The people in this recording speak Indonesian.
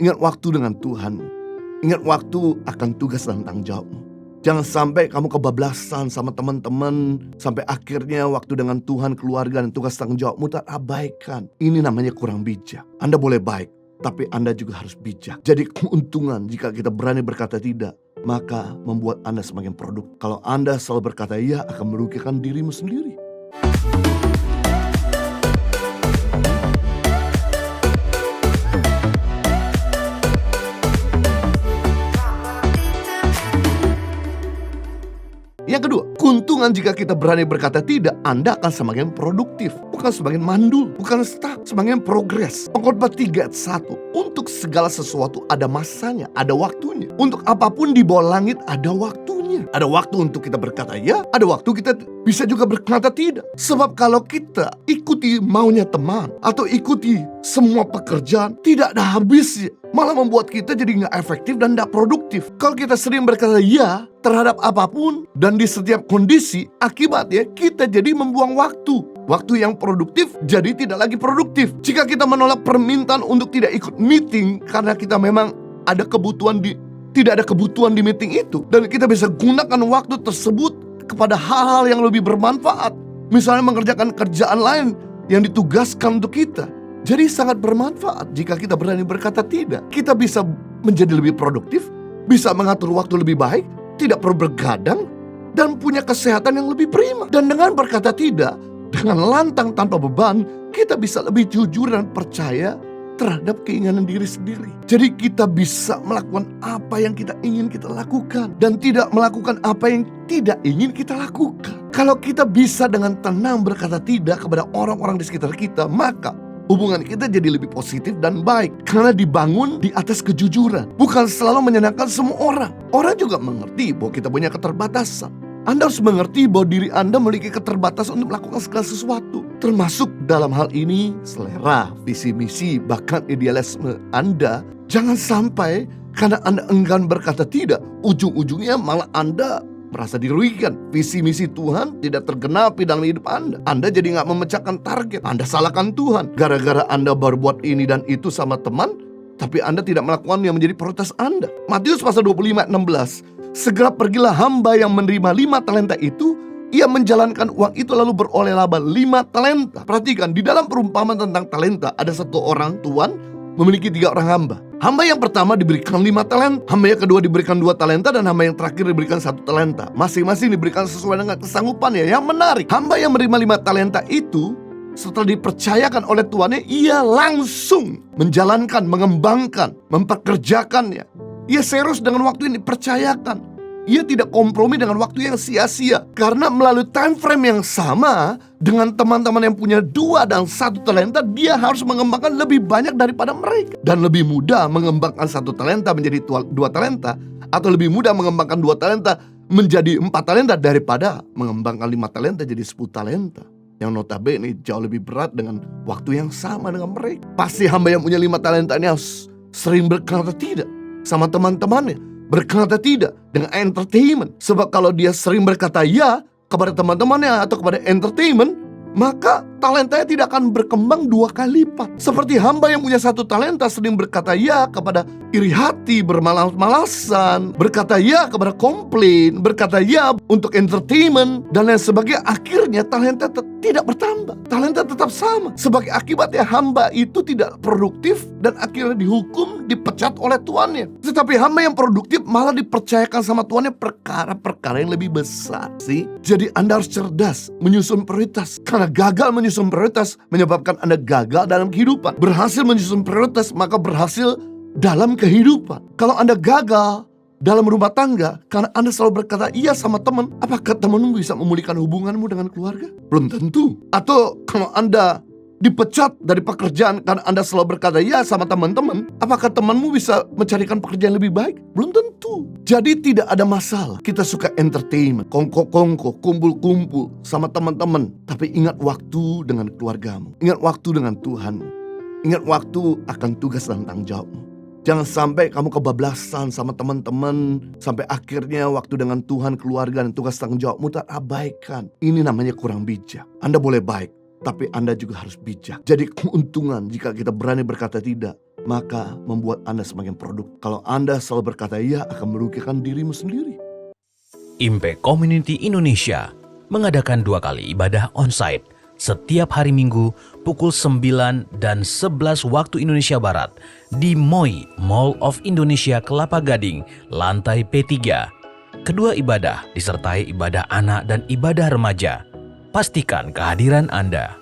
Ingat waktu dengan Tuhan. Ingat waktu akan tugas dan tanggung jawabmu. Jangan sampai kamu kebablasan sama teman-teman, sampai akhirnya waktu dengan Tuhan, keluarga, dan tugas tanggung jawabmu terabaikan. Ini namanya kurang bijak. Anda boleh baik, tapi Anda juga harus bijak. Jadi keuntungan jika kita berani berkata tidak, maka membuat Anda semakin produktif. Kalau Anda selalu berkata iya, akan merugikan dirimu sendiri. Yang kedua, keuntungan jika kita berani berkata tidak, Anda akan semakin produktif. Bukan semakin mandul, bukan stuck, semakin progres. Pengkhotbah 3 ayat 1. Untuk segala sesuatu ada masanya, ada waktunya. Untuk apapun di bawah langit ada waktunya. Ada waktu untuk kita berkata ya, ada waktu kita bisa juga berkata tidak. Sebab kalau kita ikuti maunya teman atau ikuti semua pekerjaan, tidak ada habisnya. Malah membuat kita jadi gak efektif dan gak produktif. Kalau kita sering berkata ya terhadap apapun dan di setiap kondisi, akibatnya kita jadi membuang waktu. Waktu yang produktif jadi tidak lagi produktif. Jika kita menolak permintaan untuk tidak ikut meeting karena kita memang ada kebutuhan tidak ada kebutuhan di meeting itu, dan kita bisa gunakan waktu tersebut kepada hal-hal yang lebih bermanfaat. Misalnya mengerjakan kerjaan lain yang ditugaskan untuk kita. Jadi sangat bermanfaat jika kita berani berkata tidak. Kita bisa menjadi lebih produktif, bisa mengatur waktu lebih baik, tidak perlu bergadang, dan punya kesehatan yang lebih prima. Dan dengan berkata tidak, dengan lantang tanpa beban, kita bisa lebih jujur dan percaya terhadap keinginan diri sendiri. Jadi kita bisa melakukan apa yang kita ingin kita lakukan, dan tidak melakukan apa yang tidak ingin kita lakukan. Kalau kita bisa dengan tenang berkata tidak kepada orang-orang di sekitar kita, maka hubungan kita jadi lebih positif dan baik. Karena dibangun di atas kejujuran. Bukan selalu menyenangkan semua orang. Orang juga mengerti bahwa kita punya keterbatasan. Anda harus mengerti bahwa diri Anda memiliki keterbatasan untuk melakukan segala sesuatu. Termasuk dalam hal ini selera, visi misi, bahkan idealisme Anda. Jangan sampai karena Anda enggan berkata tidak, ujung-ujungnya malah Anda merasa dirugikan. Visi misi Tuhan tidak tergenapi dalam hidup Anda. Anda jadi gak memecahkan target. Anda salahkan Tuhan gara-gara Anda baru buat ini dan itu sama teman, tapi Anda tidak melakukan yang menjadi prioritas Anda. Matius pasal 25 ayat 16. Segera pergilah hamba yang menerima 5 talenta itu. Ia menjalankan uang itu lalu beroleh laba 5 talenta. Perhatikan, di dalam perumpamaan tentang talenta ada satu orang tuan memiliki 3 orang hamba. Hamba yang pertama diberikan 5 talenta, hamba yang kedua diberikan 2 talenta, dan hamba yang terakhir diberikan 1 talenta. Masing-masing diberikan sesuai dengan kesanggupannya. Yang menarik, hamba yang menerima 5 talenta itu setelah dipercayakan oleh tuannya, ia langsung menjalankan, mengembangkan, memperkerjakannya. Ia serius dengan waktu yang dipercayakan. Ia tidak kompromi dengan waktu yang sia-sia. Karena melalui time frame yang sama dengan teman-teman yang punya 2 dan 1 talenta, dia harus mengembangkan lebih banyak daripada mereka. Dan lebih mudah mengembangkan 1 talenta menjadi 2 talenta, atau lebih mudah mengembangkan 2 talenta menjadi 4 talenta daripada mengembangkan 5 talenta jadi 10 talenta. Yang notabene jauh lebih berat dengan waktu yang sama dengan mereka. Pasti hamba yang punya 5 talenta ini harus sering berkata tidak sama teman-temannya, berkata tidak dengan entertainment. Sebab kalau dia sering berkata ya kepada teman-temannya atau kepada entertainment, maka talentanya tidak akan berkembang 2 kali lipat. Seperti hamba yang punya 1 talenta sering berkata ya kepada iri hati, bermalas-malasan, berkata ya kepada komplain, berkata ya untuk entertainment, dan lain sebagainya. Akhirnya talenta tidak bertambah, talenta tetap sama. Sebagai akibatnya hamba itu tidak produktif dan akhirnya dihukum, dipecat oleh tuannya. Tetapi hamba yang produktif malah dipercayakan sama tuannya perkara-perkara yang lebih besar. Jadi Anda harus cerdas menyusun prioritas. Karena gagal menyusun prioritas menyebabkan Anda gagal dalam kehidupan. Berhasil menyusun prioritas maka berhasil dalam kehidupan. Kalau Anda gagal dalam rumah tangga karena Anda selalu berkata iya sama teman, apakah temanmu bisa memulihkan hubunganmu dengan keluarga? Belum tentu. Atau kalau Anda dipecat dari pekerjaan karena Anda selalu berkata ya sama teman-teman, apakah temanmu bisa mencarikan pekerjaan lebih baik? Belum tentu. Jadi tidak ada masalah kita suka entertainment, kongko-kongko, kumpul-kumpul sama teman-teman, tapi ingat waktu dengan keluargamu, ingat waktu dengan Tuhan, ingat waktu akan tugas dan tanggung jawabmu. Jangan sampai kamu kebablasan sama teman-teman, sampai akhirnya waktu dengan Tuhan, keluarga, dan tugas tanggung jawabmu terabaikan. Ini namanya kurang bijak. Anda boleh baik, tapi Anda juga harus bijak. Jadi keuntungan jika kita berani berkata tidak, maka membuat Anda semakin produktif. Kalau Anda selalu berkata iya, akan merugikan dirimu sendiri. Impact Community Indonesia mengadakan 2 kali ibadah onsite setiap hari Minggu pukul 9 dan 11 waktu Indonesia Barat di MOI Mall of Indonesia Kelapa Gading, lantai P3. Kedua ibadah disertai ibadah anak dan ibadah remaja. Pastikan kehadiran Anda.